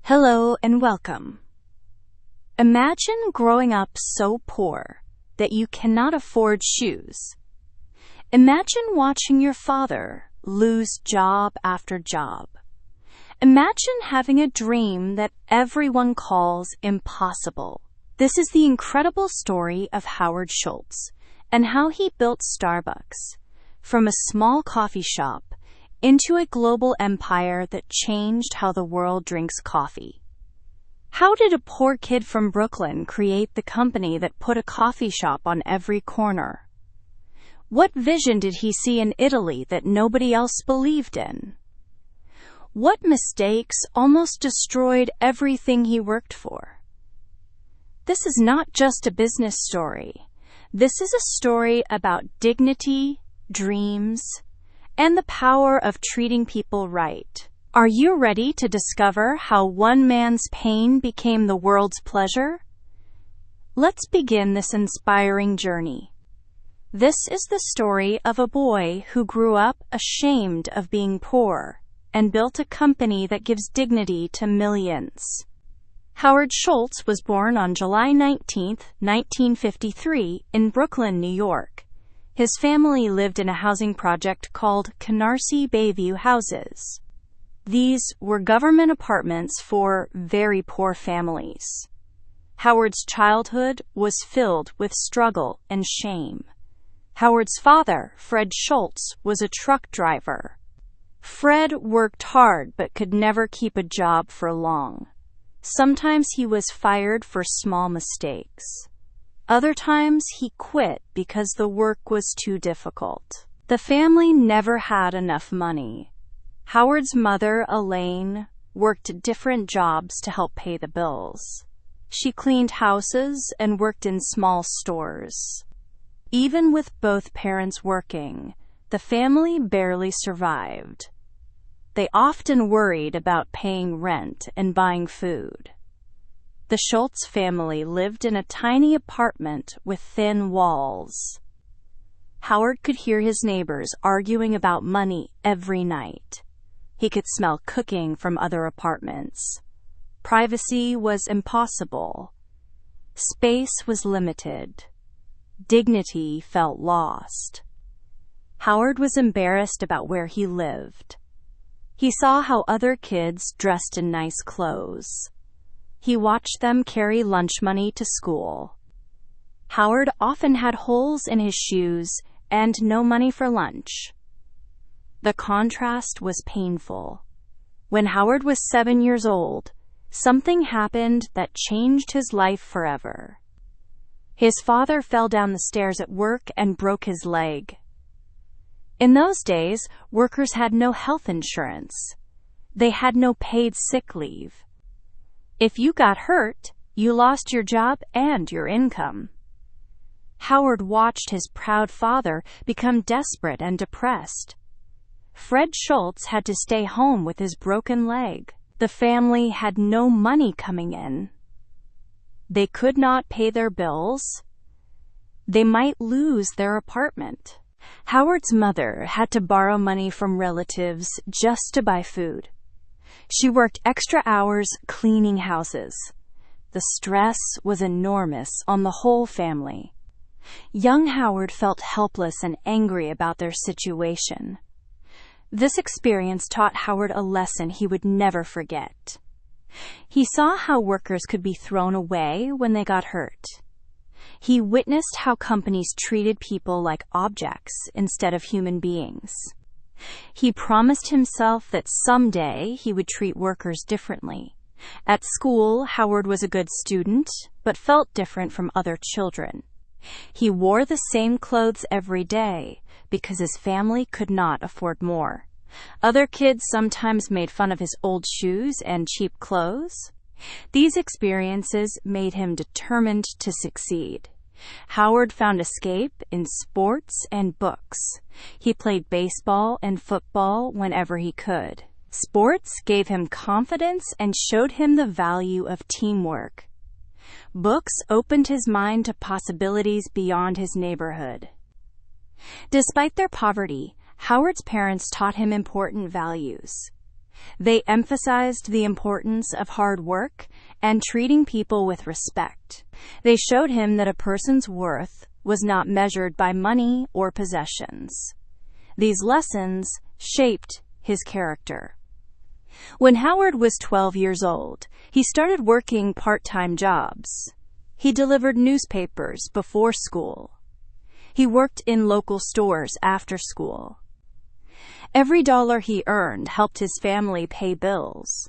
Hello and welcome. Imagine growing up so poor that you cannot afford shoes. Imagine watching your father lose job after job. Imagine having a dream that everyone calls impossible. This is the incredible story of Howard Schultz and how he built Starbucks from a small coffee shop into a global empire that changed how the world drinks coffee. How did a poor kid from Brooklyn create the company that put a coffee shop on every corner? What vision did he see in Italy that nobody else believed in? What mistakes almost destroyed everything he worked for? This is not just a business story. This is a story about dignity, dreams, and the power of treating people right. Are you ready to discover how one man's pain became the world's pleasure? Let's begin this inspiring journey. This is the story of a boy who grew up ashamed of being poor and built a company that gives dignity to millions. Howard Schultz was born on July 19, 1953, in Brooklyn, New York. His family lived in a housing project called Canarsie Bayview Houses. These were government apartments for very poor families. Howard's childhood was filled with struggle and shame. Howard's father, Fred Schultz, was a truck driver. Fred worked hard but could never keep a job for long. Sometimes he was fired for small mistakes. Other times he quit because the work was too difficult. The family never had enough money. Howard's mother, Elaine, worked different jobs to help pay the bills. She cleaned houses and worked in small stores. Even with both parents working, the family barely survived. They often worried about paying rent and buying food. The Schultz family lived in a tiny apartment with thin walls. Howard could hear his neighbors arguing about money every night. He could smell cooking from other apartments. Privacy was impossible. Space was limited. Dignity felt lost. Howard was embarrassed about where he lived. He saw how other kids dressed in nice clothes. He watched them carry lunch money to school. Howard often had holes in his shoes and no money for lunch. The contrast was painful. When Howard was 7 years old, something happened that changed his life forever. His father fell down the stairs at work and broke his leg. In those days, workers had no health insurance. They had no paid sick leave. If you got hurt, you lost your job and your income. Howard watched his proud father become desperate and depressed. Fred Schultz had to stay home with his broken leg. The family had no money coming in. They could not pay their bills. They might lose their apartment. Howard's mother had to borrow money from relatives just to buy food. She worked extra hours cleaning houses. The stress was enormous on the whole family. Young Howard felt helpless and angry about their situation. This experience taught Howard a lesson he would never forget. He saw how workers could be thrown away when they got hurt. He witnessed how companies treated people like objects instead of human beings. He promised himself that someday he would treat workers differently. At school, Howard was a good student, but felt different from other children. He wore the same clothes every day because his family could not afford more. Other kids sometimes made fun of his old shoes and cheap clothes. These experiences made him determined to succeed. Howard found escape in sports and books. He played baseball and football whenever he could. Sports gave him confidence and showed him the value of teamwork. Books opened his mind to possibilities beyond his neighborhood. Despite their poverty, Howard's parents taught him important values. They emphasized the importance of hard work and treating people with respect. They showed him that a person's worth was not measured by money or possessions. These lessons shaped his character. When Howard was 12 years old, he started working part-time jobs. He delivered newspapers before school. He worked in local stores after school. Every dollar he earned helped his family pay bills.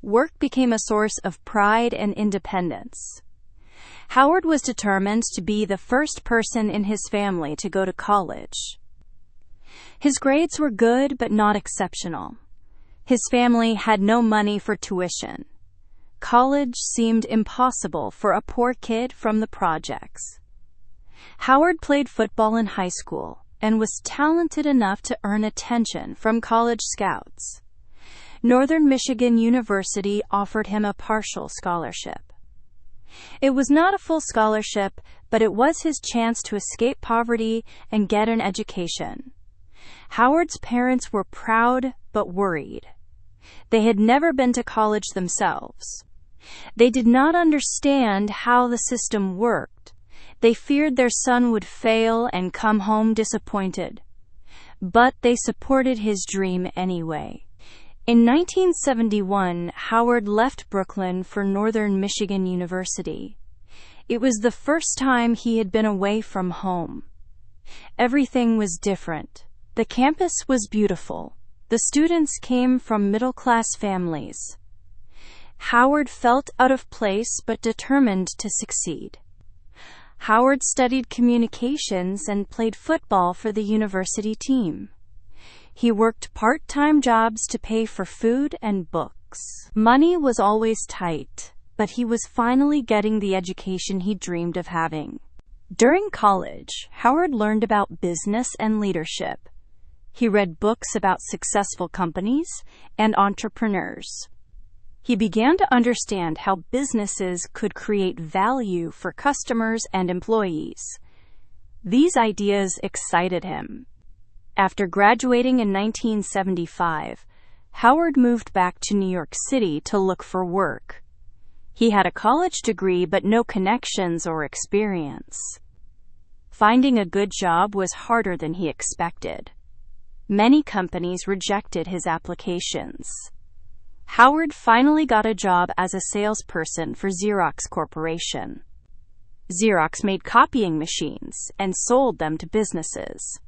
Work became a source of pride and independence. Howard was determined to be the first person in his family to go to college. His grades were good but not exceptional. His family had no money for tuition. College seemed impossible for a poor kid from the projects. Howard played football in high school and was talented enough to earn attention from college scouts. Northern Michigan University offered him a partial scholarship. It was not a full scholarship, but it was his chance to escape poverty and get an education. Howard's parents were proud but worried. They had never been to college themselves. They did not understand how the system worked. They feared their son would fail and come home disappointed. But they supported his dream anyway. In 1971, Howard left Brooklyn for Northern Michigan University. It was the first time he had been away from home. Everything was different. The campus was beautiful. The students came from middle-class families. Howard felt out of place but determined to succeed. Howard studied communications and played football for the university team. He worked part-time jobs to pay for food and books. Money was always tight, but he was finally getting the education he dreamed of having. During college, Howard learned about business and leadership. He read books about successful companies and entrepreneurs. He began to understand how businesses could create value for customers and employees. These ideas excited him. After graduating in 1975, Howard moved back to New York City to look for work. He had a college degree but no connections or experience. Finding a good job was harder than he expected. Many companies rejected his applications. Howard finally got a job as a salesperson for Xerox Corporation. Xerox made copying machines and sold them to businesses.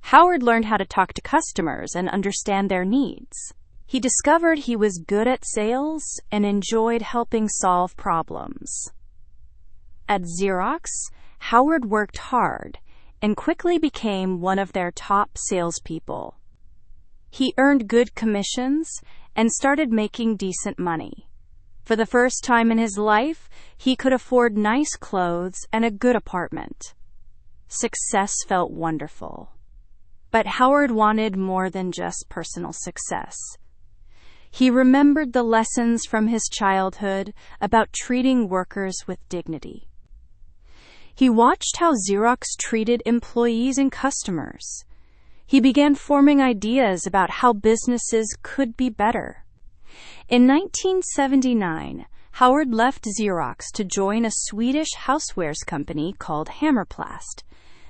Howard learned how to talk to customers and understand their needs. He discovered he was good at sales and enjoyed helping solve problems. At Xerox, Howard worked hard and quickly became one of their top salespeople. He earned good commissions and started making decent money. For the first time in his life, he could afford nice clothes and a good apartment. Success felt wonderful. But Howard wanted more than just personal success. He remembered the lessons from his childhood about treating workers with dignity. He watched how Xerox treated employees and customers. He began forming ideas about how businesses could be better. In 1979, Howard left Xerox to join a Swedish housewares company called Hammerplast.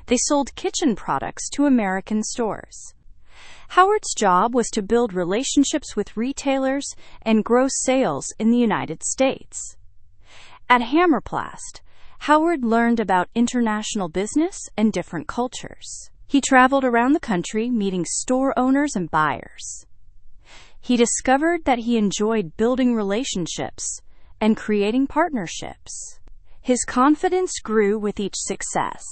They sold kitchen products to American stores. Howard's job was to build relationships with retailers and grow sales in the United States. At Hammerplast, Howard learned about international business and different cultures. He traveled around the country meeting store owners and buyers. He discovered that he enjoyed building relationships and creating partnerships. His confidence grew with each success.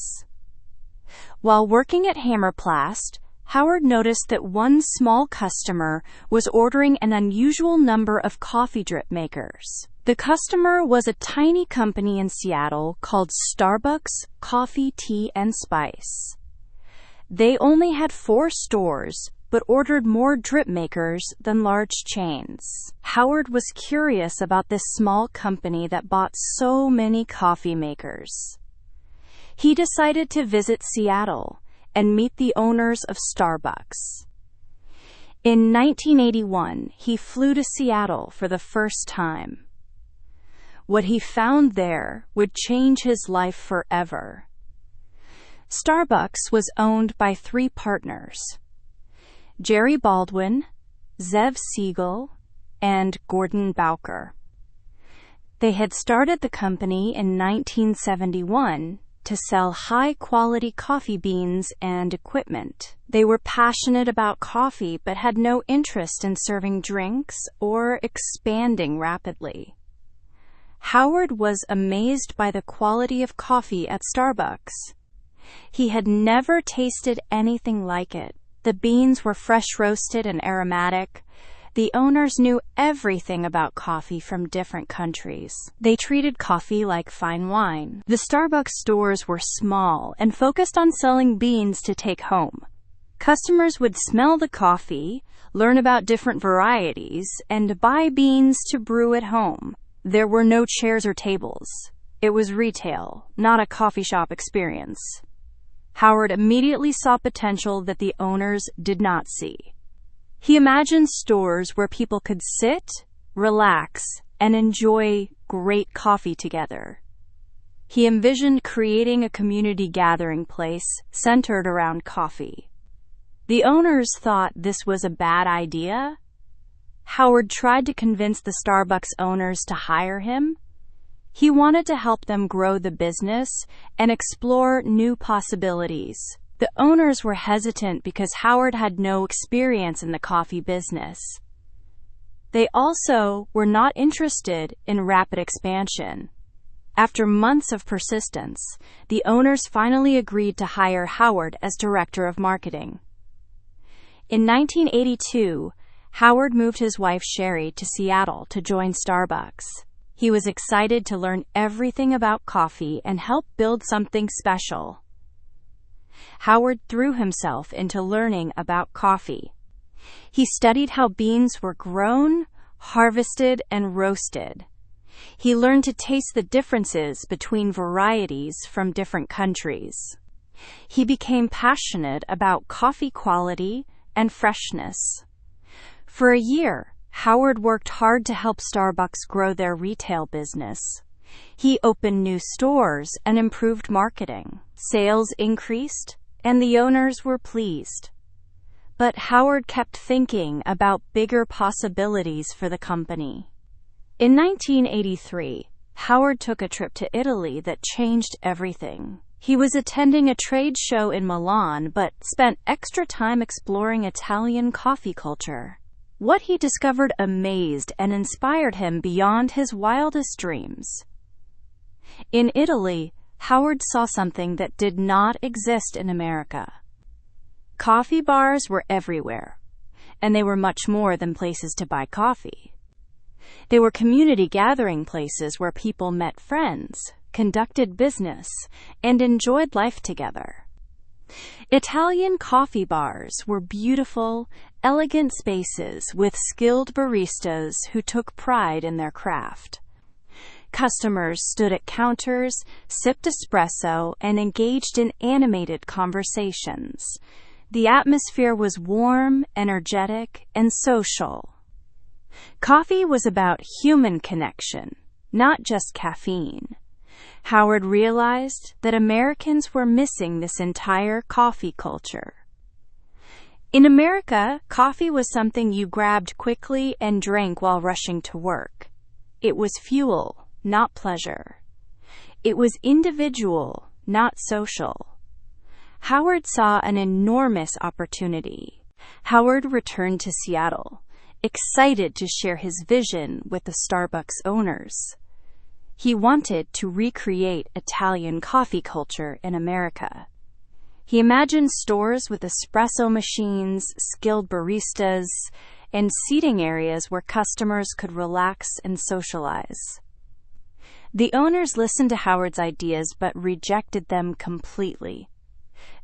While working at Hammerplast, Howard noticed that one small customer was ordering an unusual number of coffee drip makers. The customer was a tiny company in Seattle called Starbucks Coffee, Tea, and Spice. They only had 4 stores, but ordered more drip makers than large chains. Howard was curious about this small company that bought so many coffee makers. He decided to visit Seattle and meet the owners of Starbucks. In 1981, he flew to Seattle for the first time. What he found there would change his life forever. Starbucks was owned by three partners: Jerry Baldwin, Zev Siegel, and Gordon Bowker. They had started the company in 1971 to sell high-quality coffee beans and equipment. They were passionate about coffee but had no interest in serving drinks or expanding rapidly. Howard was amazed by the quality of coffee at Starbucks. He had never tasted anything like it. The beans were fresh roasted and aromatic. The owners knew everything about coffee from different countries. They treated coffee like fine wine. The Starbucks stores were small and focused on selling beans to take home. Customers would smell the coffee, learn about different varieties, and buy beans to brew at home. There were no chairs or tables. It was retail, not a coffee shop experience. Howard immediately saw potential that the owners did not see. He imagined stores where people could sit, relax, and enjoy great coffee together. He envisioned creating a community gathering place centered around coffee. The owners thought this was a bad idea. Howard tried to convince the Starbucks owners to hire him. He wanted to help them grow the business and explore new possibilities. The owners were hesitant because Howard had no experience in the coffee business. They also were not interested in rapid expansion. After months of persistence, the owners finally agreed to hire Howard as director of marketing. In 1982, Howard moved his wife Sherry to Seattle to join Starbucks. He was excited to learn everything about coffee and help build something special. Howard threw himself into learning about coffee. He studied how beans were grown, harvested, and roasted. He learned to taste the differences between varieties from different countries. He became passionate about coffee quality and freshness. For a year, Howard worked hard to help Starbucks grow their retail business. He opened new stores and improved marketing. Sales increased, and the owners were pleased. But Howard kept thinking about bigger possibilities for the company. In 1983, Howard took a trip to Italy that changed everything. He was attending a trade show in Milan but spent extra time exploring Italian coffee culture. What he discovered amazed and inspired him beyond his wildest dreams. In Italy, Howard saw something that did not exist in America. Coffee bars were everywhere, and they were much more than places to buy coffee. They were community gathering places where people met friends, conducted business, and enjoyed life together. Italian coffee bars were beautiful, elegant spaces with skilled baristas who took pride in their craft. Customers stood at counters, sipped espresso, and engaged in animated conversations. The atmosphere was warm, energetic, and social. Coffee was about human connection, not just caffeine. Howard realized that Americans were missing this entire coffee culture. In America, coffee was something you grabbed quickly and drank while rushing to work. It was fuel, not pleasure. It was individual, not social. Howard saw an enormous opportunity. Howard returned to Seattle, excited to share his vision with the Starbucks owners. He wanted to recreate Italian coffee culture in America. He imagined stores with espresso machines, skilled baristas, and seating areas where customers could relax and socialize. The owners listened to Howard's ideas but rejected them completely.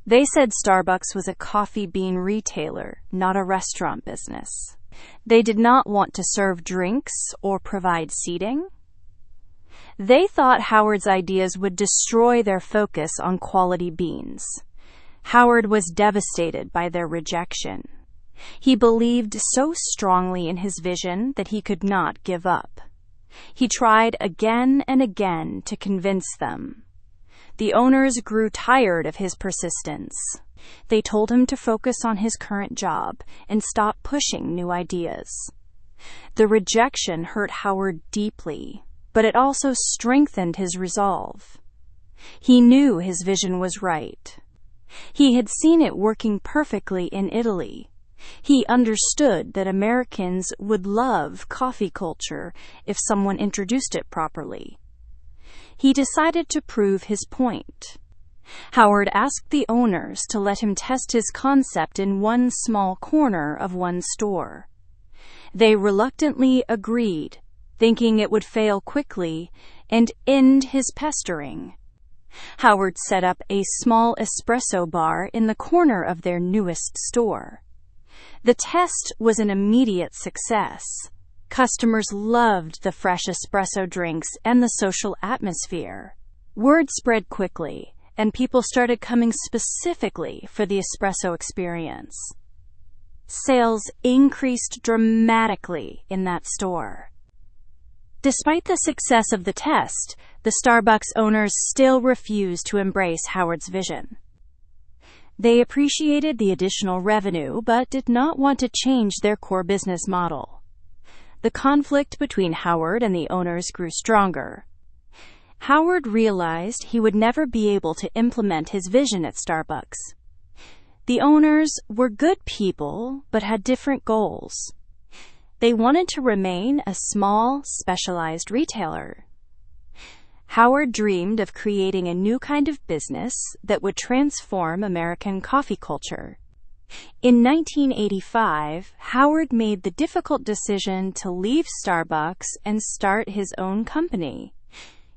They said Starbucks was a coffee bean retailer, not a restaurant business. They did not want to serve drinks or provide seating. They thought Howard's ideas would destroy their focus on quality beans. Howard was devastated by their rejection. He believed so strongly in his vision that he could not give up. He tried again and again to convince them. The owners grew tired of his persistence. They told him to focus on his current job and stop pushing new ideas. The rejection hurt Howard deeply, but it also strengthened his resolve. He knew his vision was right. He had seen it working perfectly in Italy. He understood that Americans would love coffee culture if someone introduced it properly. He decided to prove his point. Howard asked the owners to let him test his concept in one small corner of one store. They reluctantly agreed, thinking it would fail quickly and end his pestering. Howard set up a small espresso bar in the corner of their newest store. The test was an immediate success. Customers loved the fresh espresso drinks and the social atmosphere. Word spread quickly, and people started coming specifically for the espresso experience. Sales increased dramatically in that store. Despite the success of the test, the Starbucks owners still refused to embrace Howard's vision. They appreciated the additional revenue but did not want to change their core business model. The conflict between Howard and the owners grew stronger. Howard realized he would never be able to implement his vision at Starbucks. The owners were good people but had different goals. They wanted to remain a small, specialized retailer. Howard dreamed of creating a new kind of business that would transform American coffee culture. In 1985, Howard made the difficult decision to leave Starbucks and start his own company.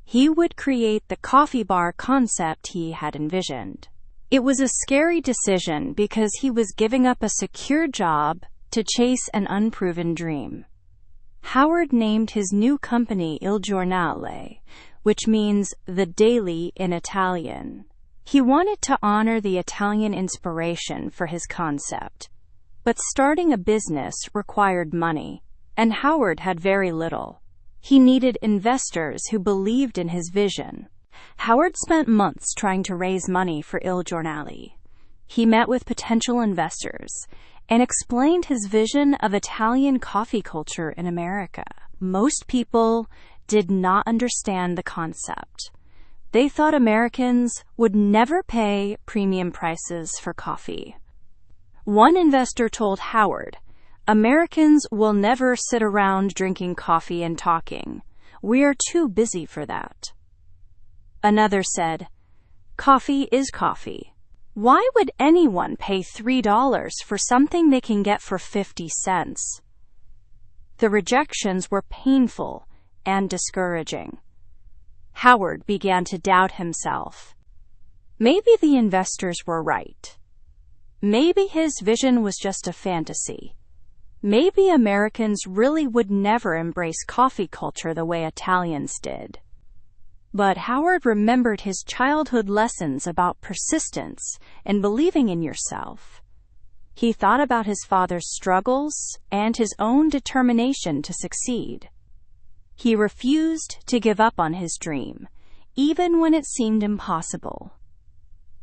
He would create the coffee bar concept he had envisioned. It was a scary decision because he was giving up a secure job to chase an unproven dream. Howard named his new company Il Giornale, which means the daily in Italian. He wanted to honor the Italian inspiration for his concept, but starting a business required money, and Howard had very little. He needed investors who believed in his vision. Howard spent months trying to raise money for Il Giornale. He met with potential investors and explained his vision of Italian coffee culture in America. Most people did not understand the concept. They thought Americans would never pay premium prices for coffee. One investor told Howard, "Americans will never sit around drinking coffee and talking. We are too busy for that." Another said, "Coffee is coffee. Why would anyone pay $3 for something they can get for 50 cents? The rejections were painful and discouraging. Howard began to doubt himself. Maybe the investors were right. Maybe his vision was just a fantasy. Maybe Americans really would never embrace coffee culture the way Italians did. But Howard remembered his childhood lessons about persistence and believing in yourself. He thought about his father's struggles and his own determination to succeed. He refused to give up on his dream, even when it seemed impossible.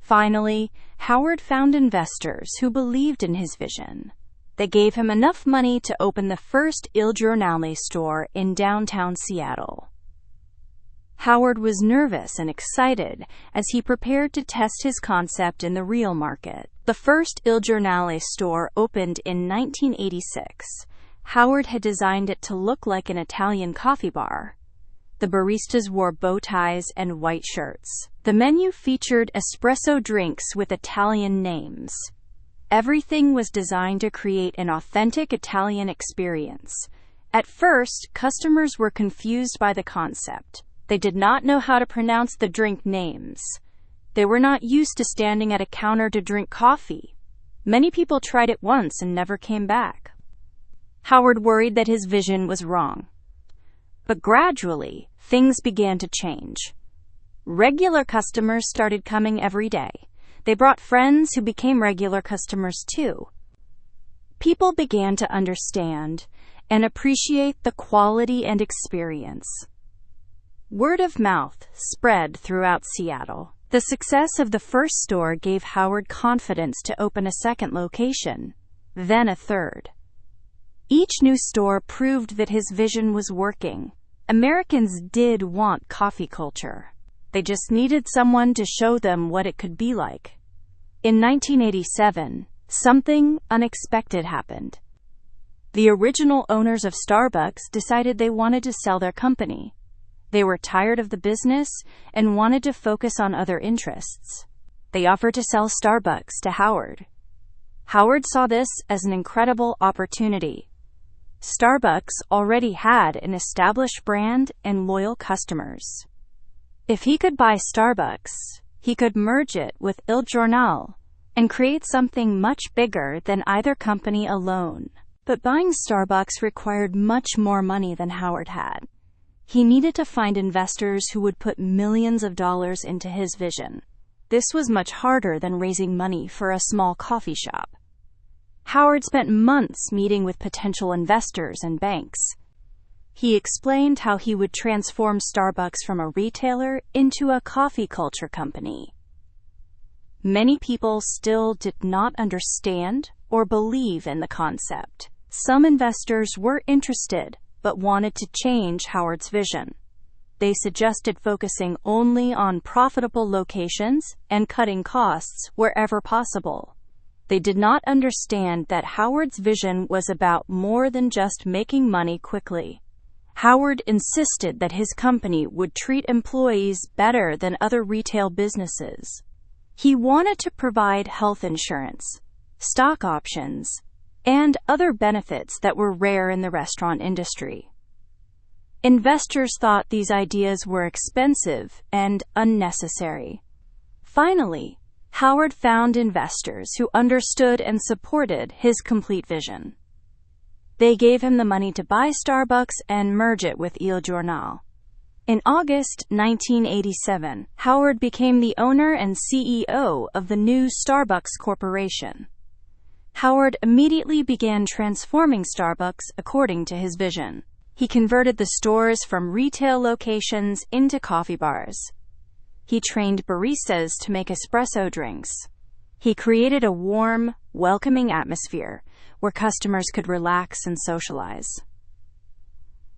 Finally, Howard found investors who believed in his vision. They gave him enough money to open the first Il Giornale store in downtown Seattle. Howard was nervous and excited as he prepared to test his concept in the real market. The first Il Giornale store opened in 1986. Howard had designed it to look like an Italian coffee bar. The baristas wore bow ties and white shirts. The menu featured espresso drinks with Italian names. Everything was designed to create an authentic Italian experience. At first, customers were confused by the concept. They did not know how to pronounce the drink names. They were not used to standing at a counter to drink coffee. Many people tried it once and never came back. Howard worried that his vision was wrong. But gradually, things began to change. Regular customers started coming every day. They brought friends who became regular customers too. People began to understand and appreciate the quality and experience. Word of mouth spread throughout Seattle. The success of the first store gave Howard confidence to open a second location, then a third. Each new store proved that his vision was working. Americans did want coffee culture. They just needed someone to show them what it could be like. In 1987, something unexpected happened. The original owners of Starbucks decided they wanted to sell their company. They were tired of the business and wanted to focus on other interests. They offered to sell Starbucks to Howard. Howard saw this as an incredible opportunity. Starbucks already had an established brand and loyal customers. If he could buy Starbucks, he could merge it with Il Giornale and create something much bigger than either company alone. But buying Starbucks required much more money than Howard had. He needed to find investors who would put millions of dollars into his vision. This was much harder than raising money for a small coffee shop. Howard spent months meeting with potential investors and banks. He explained how he would transform Starbucks from a retailer into a coffee culture company. Many people still did not understand or believe in the concept. Some investors were interested, but wanted to change Howard's vision. They suggested focusing only on profitable locations and cutting costs wherever possible. They did not understand that Howard's vision was about more than just making money quickly. Howard insisted that his company would treat employees better than other retail businesses. He wanted to provide health insurance, stock options, and other benefits that were rare in the restaurant industry. Investors thought these ideas were expensive and unnecessary. Finally, Howard found investors who understood and supported his complete vision. They gave him the money to buy Starbucks and merge it with Il Giornale. In August 1987, Howard became the owner and CEO of the new Starbucks Corporation. Howard immediately began transforming Starbucks according to his vision. He converted the stores from retail locations into coffee bars. He trained baristas to make espresso drinks. He created a warm, welcoming atmosphere where customers could relax and socialize.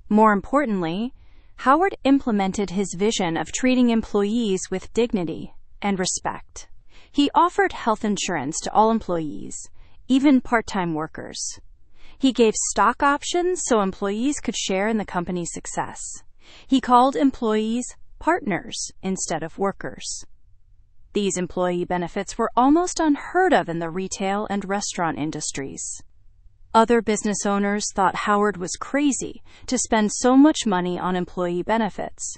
More importantly, Howard implemented his vision of treating employees with dignity and respect. He offered health insurance to all employees, even part-time workers. He gave stock options so employees could share in the company's success. He called employees partners instead of workers. These employee benefits were almost unheard of in the retail and restaurant industries. Other business owners thought Howard was crazy to spend so much money on employee benefits.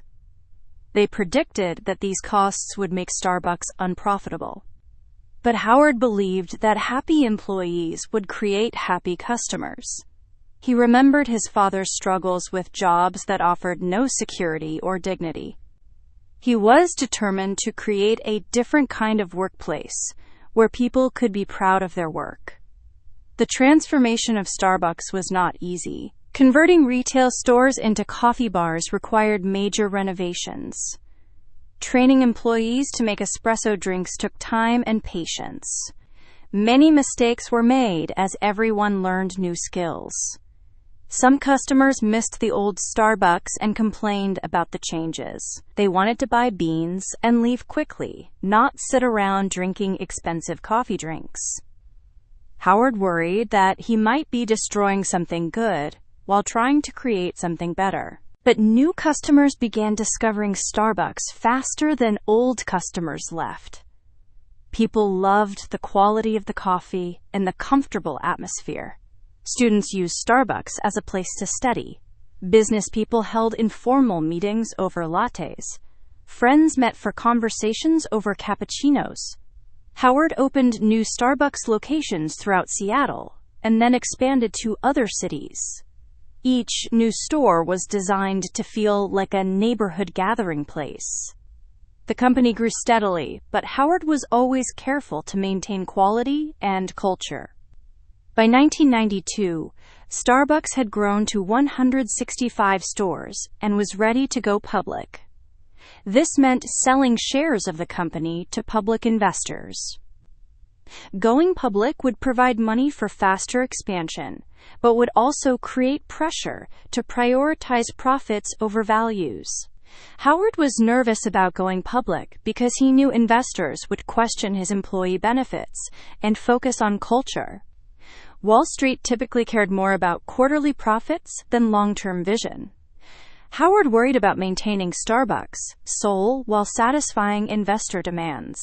They predicted that these costs would make Starbucks unprofitable. But Howard believed that happy employees would create happy customers. He remembered his father's struggles with jobs that offered no security or dignity. He was determined to create a different kind of workplace where people could be proud of their work. The transformation of Starbucks was not easy. Converting retail stores into coffee bars required major renovations. Training employees to make espresso drinks took time and patience. Many mistakes were made as everyone learned new skills. Some customers missed the old Starbucks and complained about the changes. They wanted to buy beans and leave quickly, not sit around drinking expensive coffee drinks. Howard worried that he might be destroying something good while trying to create something better. But new customers began discovering Starbucks faster than old customers left. People loved the quality of the coffee and the comfortable atmosphere. Students used Starbucks as a place to study. Business people held informal meetings over lattes. Friends met for conversations over cappuccinos. Howard opened new Starbucks locations throughout Seattle and then expanded to other cities. Each new store was designed to feel like a neighborhood gathering place. The company grew steadily, but Howard was always careful to maintain quality and culture. By 1992, Starbucks had grown to 165 stores and was ready to go public. This meant selling shares of the company to public investors. Going public would provide money for faster expansion, but would also create pressure to prioritize profits over values. Howard was nervous about going public because he knew investors would question his employee benefits and focus on culture. Wall Street typically cared more about quarterly profits than long-term vision. Howard worried about maintaining Starbucks' soul while satisfying investor demands.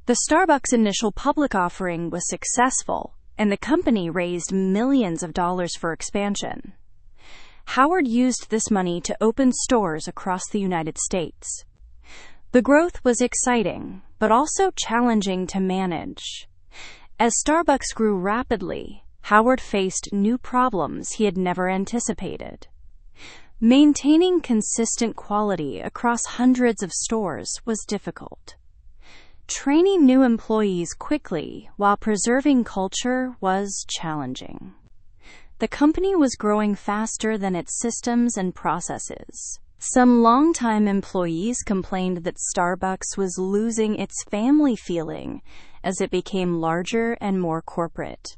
The Starbucks initial public offering was successful, and the company raised millions of dollars for expansion. Howard used this money to open stores across the United States. The growth was exciting, but also challenging to manage. As Starbucks grew rapidly, Howard faced new problems he had never anticipated. Maintaining consistent quality across hundreds of stores was difficult. Training new employees quickly while preserving culture was challenging. The company was growing faster than its systems and processes. Some longtime employees complained that Starbucks was losing its family feeling as it became larger and more corporate.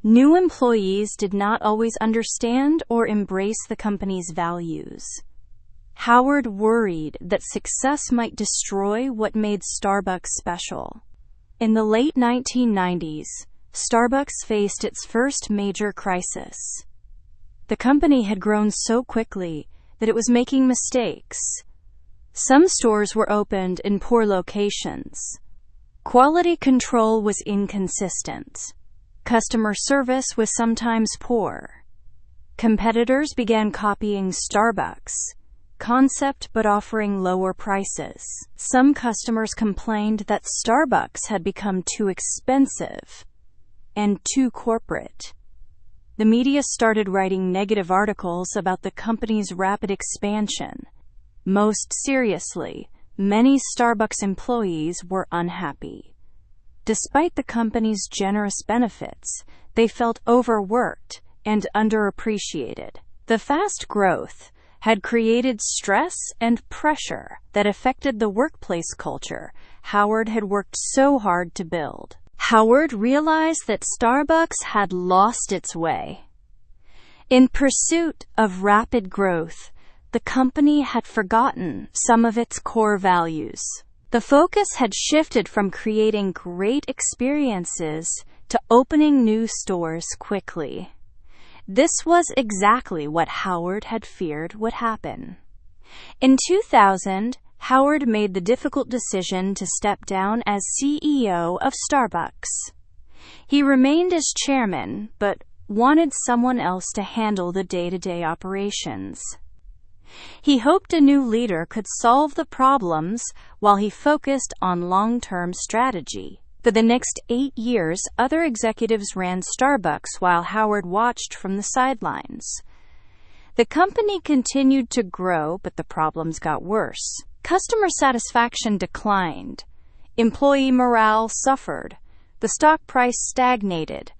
New employees did not always understand or embrace the company's values. Howard worried that success might destroy what made Starbucks special. In the late 1990s, Starbucks faced its first major crisis. The company had grown so quickly that it was making mistakes. Some stores were opened in poor locations. Quality control was inconsistent. Customer service was sometimes poor. Competitors began copying Starbucks' concept but offering lower prices. Some customers complained that Starbucks had become too expensive and too corporate. The media started writing negative articles about the company's rapid expansion. Most seriously, many Starbucks employees were unhappy. Despite the company's generous benefits, they felt overworked and underappreciated. The fast growth had created stress and pressure that affected the workplace culture Howard had worked so hard to build. Howard realized that Starbucks had lost its way. In pursuit of rapid growth, the company had forgotten some of its core values. The focus had shifted from creating great experiences to opening new stores quickly. This was exactly what Howard had feared would happen. In 2000, Howard made the difficult decision to step down as CEO of Starbucks. He remained as chairman, but wanted someone else to handle the day-to-day operations. He hoped a new leader could solve the problems while he focused on long-term strategy. For the next 8 years, other executives ran Starbucks while Howard watched from the sidelines. The company continued to grow, but the problems got worse. Customer satisfaction declined. Employee morale suffered. The stock price stagnated.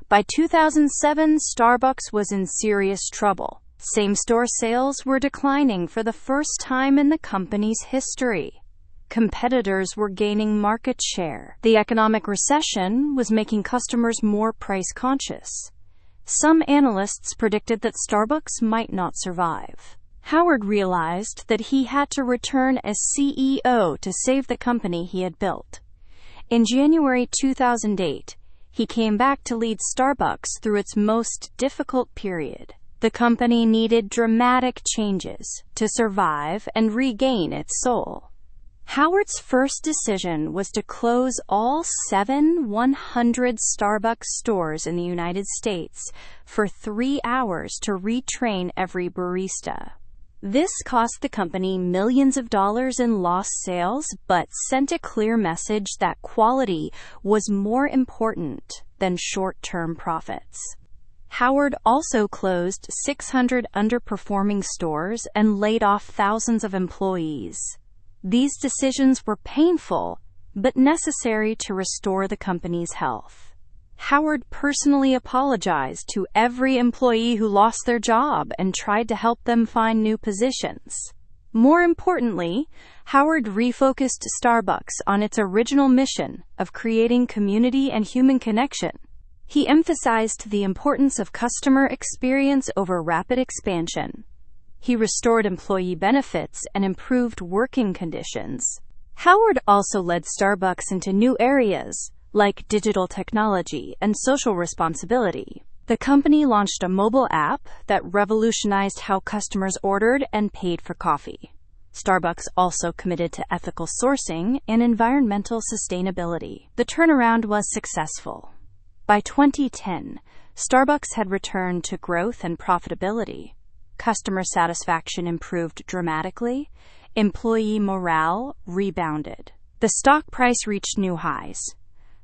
By 2007, Starbucks was in serious trouble. Same-store sales were declining for the first time in the company's history. Competitors were gaining market share. The economic recession was making customers more price-conscious. Some analysts predicted that Starbucks might not survive. Howard realized that he had to return as CEO to save the company he had built. In January 2008, he came back to lead Starbucks through its most difficult period. The company needed dramatic changes to survive and regain its soul. Howard's first decision was to close all 700 Starbucks stores in the United States for 3 hours to retrain every barista. This cost the company millions of dollars in lost sales, but sent a clear message that quality was more important than short-term profits. Howard also closed 600 underperforming stores and laid off thousands of employees. These decisions were painful, but necessary to restore the company's health. Howard personally apologized to every employee who lost their job and tried to help them find new positions. More importantly, Howard refocused Starbucks on its original mission of creating community and human connection. He emphasized the importance of customer experience over rapid expansion. He restored employee benefits and improved working conditions. Howard also led Starbucks into new areas, like digital technology and social responsibility. The company launched a mobile app that revolutionized how customers ordered and paid for coffee. Starbucks also committed to ethical sourcing and environmental sustainability. The turnaround was successful. By 2010, Starbucks had returned to growth and profitability. Customer satisfaction improved dramatically. Employee morale rebounded. The stock price reached new highs.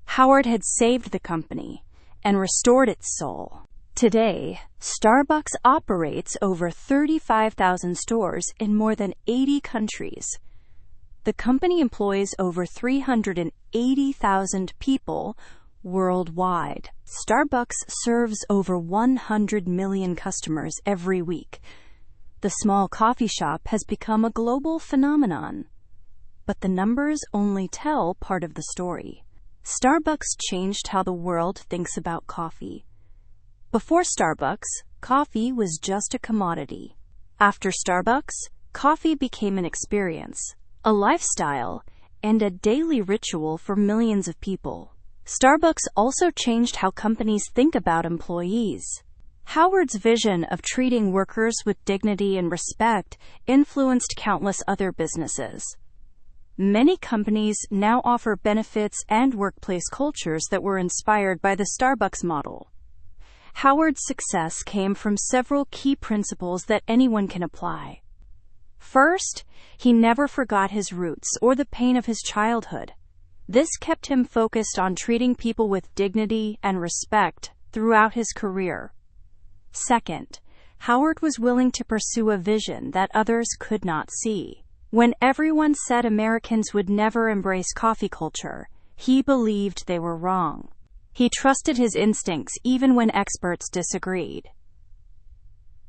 Howard had saved the company and restored its soul. Today, Starbucks operates over 35,000 stores in more than 80 countries. The company employs over 380,000 people worldwide. Starbucks serves over 100 million customers every week. The small coffee shop has become a global phenomenon. But the numbers only tell part of the story. Starbucks changed how the world thinks about coffee. Before Starbucks, coffee was just a commodity. After Starbucks, coffee became an experience, a lifestyle, and a daily ritual for millions of people. Starbucks also changed how companies think about employees. Howard's vision of treating workers with dignity and respect influenced countless other businesses. Many companies now offer benefits and workplace cultures that were inspired by the Starbucks model. Howard's success came from several key principles that anyone can apply. First, he never forgot his roots or the pain of his childhood. This kept him focused on treating people with dignity and respect throughout his career. Second, Howard was willing to pursue a vision that others could not see. When everyone said Americans would never embrace coffee culture, he believed they were wrong. He trusted his instincts even when experts disagreed.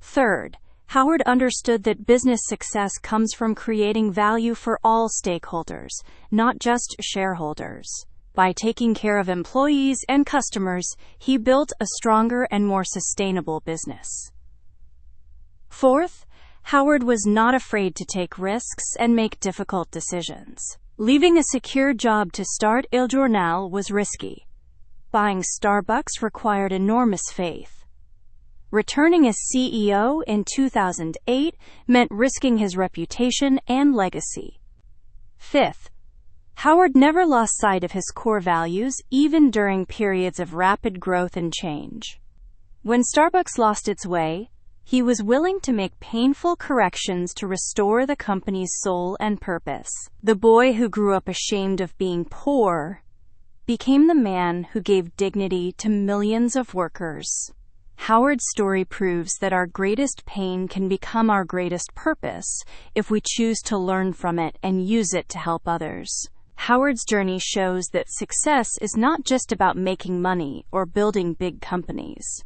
Third, Howard understood that business success comes from creating value for all stakeholders, not just shareholders. By taking care of employees and customers, he built a stronger and more sustainable business. Fourth, Howard was not afraid to take risks and make difficult decisions. Leaving a secure job to start Il Giornale was risky. Buying Starbucks required enormous faith. Returning as CEO in 2008 meant risking his reputation and legacy. Fifth, Howard never lost sight of his core values, even during periods of rapid growth and change. When Starbucks lost its way, he was willing to make painful corrections to restore the company's soul and purpose. The boy who grew up ashamed of being poor became the man who gave dignity to millions of workers. Howard's story proves that our greatest pain can become our greatest purpose if we choose to learn from it and use it to help others. Howard's journey shows that success is not just about making money or building big companies.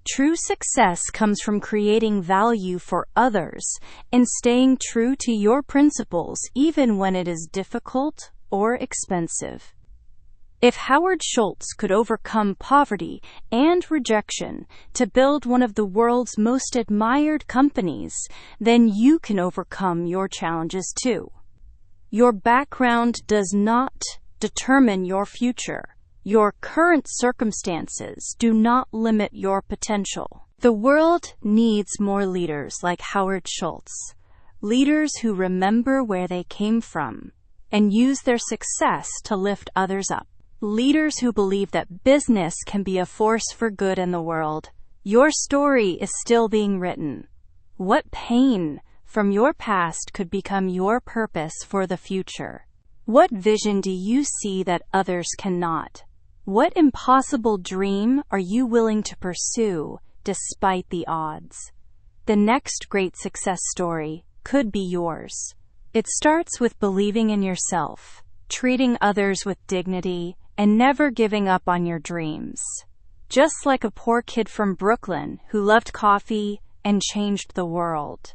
True success comes from creating value for others and staying true to your principles even when it is difficult or expensive. If Howard Schultz could overcome poverty and rejection to build one of the world's most admired companies, then you can overcome your challenges too. Your background does not determine your future. Your current circumstances do not limit your potential. The world needs more leaders like Howard Schultz, leaders who remember where they came from and use their success to lift others up. Leaders who believe that business can be a force for good in the world. Your story is still being written. What pain from your past could become your purpose for the future? What vision do you see that others cannot? What impossible dream are you willing to pursue despite the odds? The next great success story could be yours. It starts with believing in yourself, treating others with dignity, and never giving up on your dreams. Just like a poor kid from Brooklyn who loved coffee and changed the world.